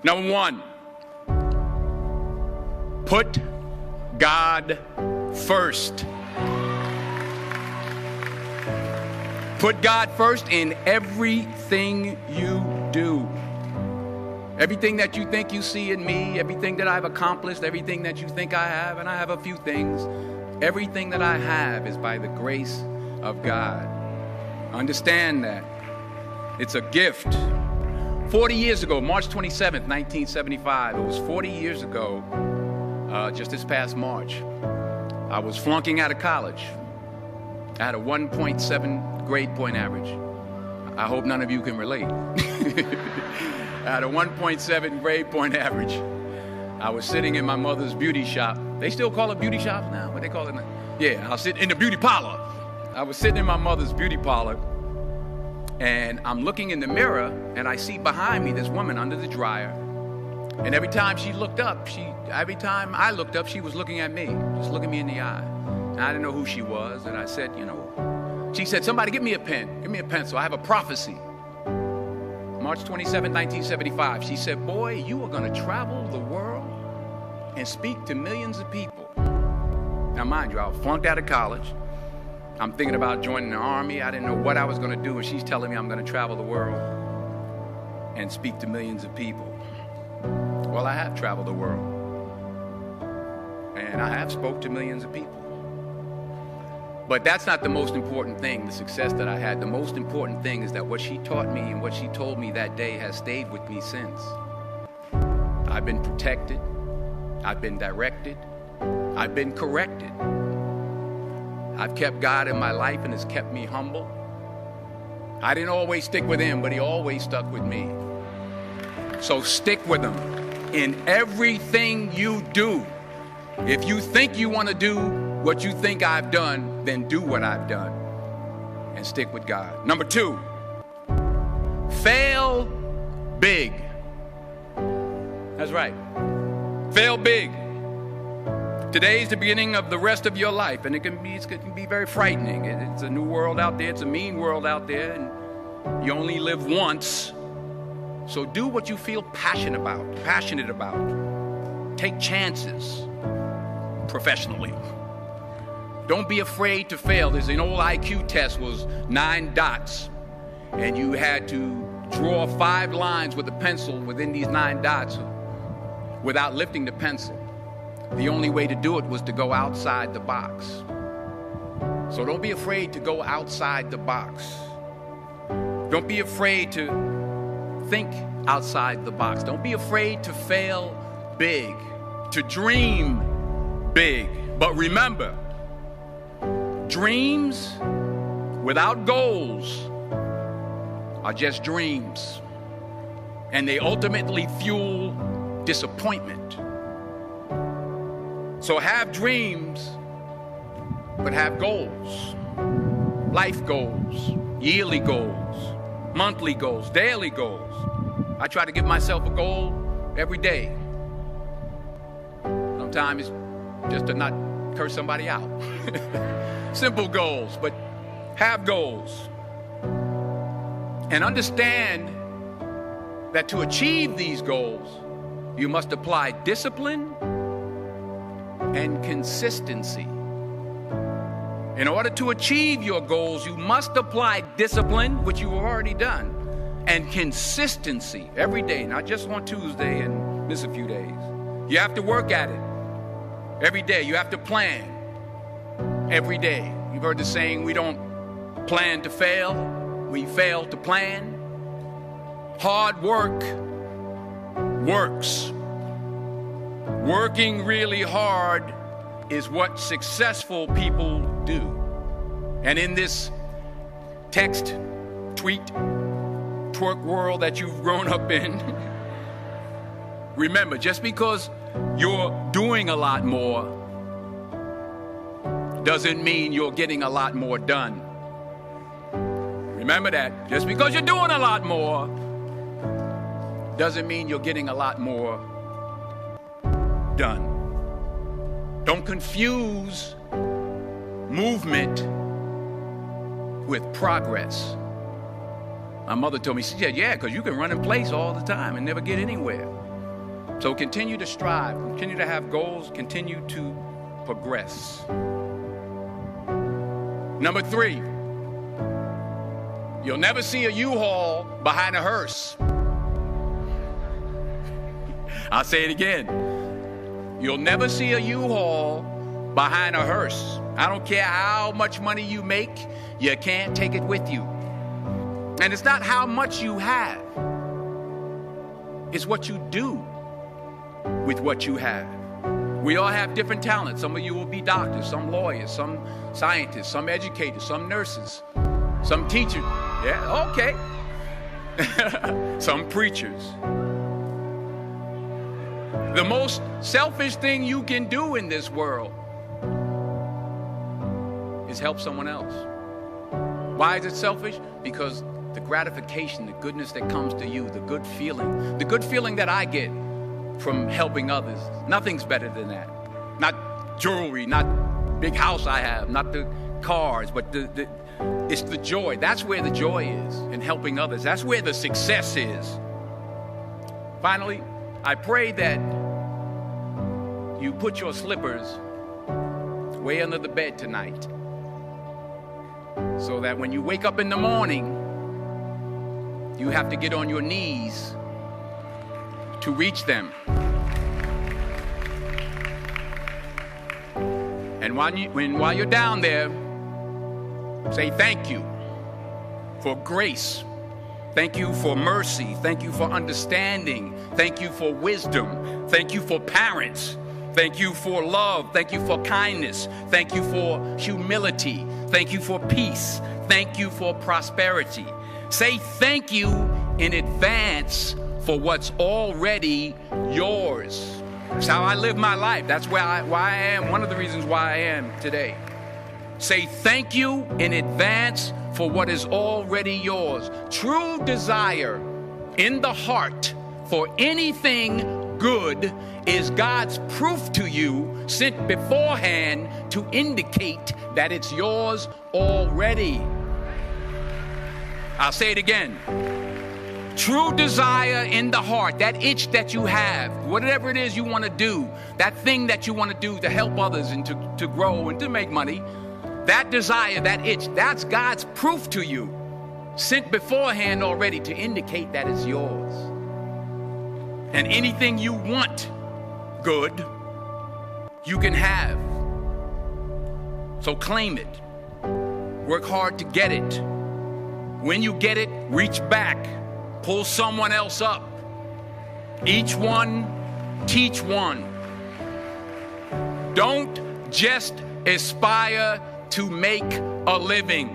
Number one, put God first. Put God first in everything you do. Everything that you think you see in me, everything that I've accomplished, everything that you think I have, and I have a few things, everything that I have is by the grace of God. Understand that. It's a gift. 40 years ago, March 27th, 1975, it was 40 years ago, just this past March, I was flunking out of college. I had a 1.7 grade point average. I hope none of you can relate. I had a 1.7 grade point average. I was sitting in my mother's beauty shop. They still call it beauty shops now? What they call it now? Yeah, I was sitting in the beauty parlor. I was sitting in my mother's beauty parlor, and I'm looking in the mirror, and I see behind me this woman under the dryer. And every time I looked up, she was looking at me, just looking me in the eye. And I didn't know who she was, and I said, she said, somebody give me a pen, give me a pencil, I have a prophecy. March 27, 1975, she said, boy, you are going to travel the world and speak to millions of people. Now, mind you, I was flunked out of college. I'm thinking about joining the army. I didn't know what I was going to do, and she's telling me I'm going to travel the world and speak to millions of people. Well, I have traveled the world, and I have spoke to millions of people. But that's not the most important thing, the success that I had. The most important thing is that what she taught me and what she told me that day has stayed with me since. I've been protected. I've been directed. I've been corrected. I've kept God in my life, and it's kept me humble. I didn't always stick with him, but he always stuck with me. So stick with him in everything you do. If you think you want to do what you think I've done, then do what I've done and stick with God. Number two, fail big. That's right. Fail big. Today's the beginning of the rest of your life, and it can be very frightening. It's a new world out there. It's a mean world out there, and you only live once. So do what you feel passionate about. Take chances professionally. Don't be afraid to fail. There's an old IQ test, was 9 dots, and you had to draw 5 lines with a pencil within these 9 dots without lifting the pencil. The only way to do it was to go outside the box. So don't be afraid to go outside the box. Don't be afraid to think outside the box. Don't be afraid to fail big, to dream big. But remember, dreams without goals are just dreams, and they ultimately fuel disappointment. So have dreams, but have goals. Life goals, yearly goals, monthly goals, daily goals. I try to give myself a goal every day. Sometimes it's just to not curse somebody out. Simple goals, but have goals. And understand that to achieve these goals, you must apply discipline and consistency. In order to achieve your goals, you must apply discipline, which you have already done, and consistency every day, not just on Tuesday and miss a few days. You have to work at it every day. You have to plan every day. You've heard the saying, we don't plan to fail, we fail to plan. Hard work works. Working really hard is what successful people do. And in this text, tweet, twerk world that you've grown up in, remember, just because you're doing a lot more doesn't mean you're getting a lot more done. Remember that. Just because you're doing a lot more doesn't mean you're getting a lot more done. Don't confuse movement with progress. My mother told me, she said, yeah, because you can run in place all the time and never get anywhere. So continue to strive, continue to have goals, continue to progress. Number 3, you'll never see a U-Haul behind a hearse. I'll say it again. You'll never see a U-Haul behind a hearse. I don't care how much money you make, you can't take it with you. And it's not how much you have. It's what you do with what you have. We all have different talents. Some of you will be doctors, some lawyers, some scientists, some educators, some nurses, some teachers. Yeah, okay. Some preachers. The most selfish thing you can do in this world is help someone else. Why is it selfish? Because the gratification, the goodness that comes to you, the good feeling that I get from helping others, nothing's better than that. Not jewelry, not big house I have, not the cars, but it's the joy. That's where the joy is, in helping others. That's where the success is. Finally, I pray that you put your slippers way under the bed tonight, so that when you wake up in the morning, you have to get on your knees to reach them. And while you're down there, say thank you for grace. Thank you for mercy. Thank you for understanding. Thank you for wisdom. Thank you for parents. Thank you for love. Thank you for kindness. Thank you for humility. Thank you for peace. Thank you for prosperity. Say thank you in advance for what's already yours. That's how I live my life. That's why I am. One of the reasons why I am today. Say thank you in advance for what is already yours. True desire in the heart for anything good is God's proof to you, sent beforehand to indicate that it's yours already. I'll say it again. True desire in the heart, that itch that you have, whatever it is you want to do, that thing that you want to do to help others and to grow and to make money, that desire, that itch, that's God's proof to you, sent beforehand already to indicate that it's yours. And anything you want good, you can have. So claim it. Work hard to get it. When you get it, reach back. Pull someone else up. Each one, teach one. Don't just aspire to make a living.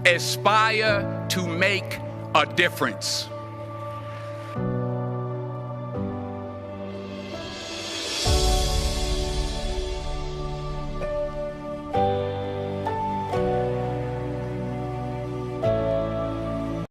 Aspire to make a difference.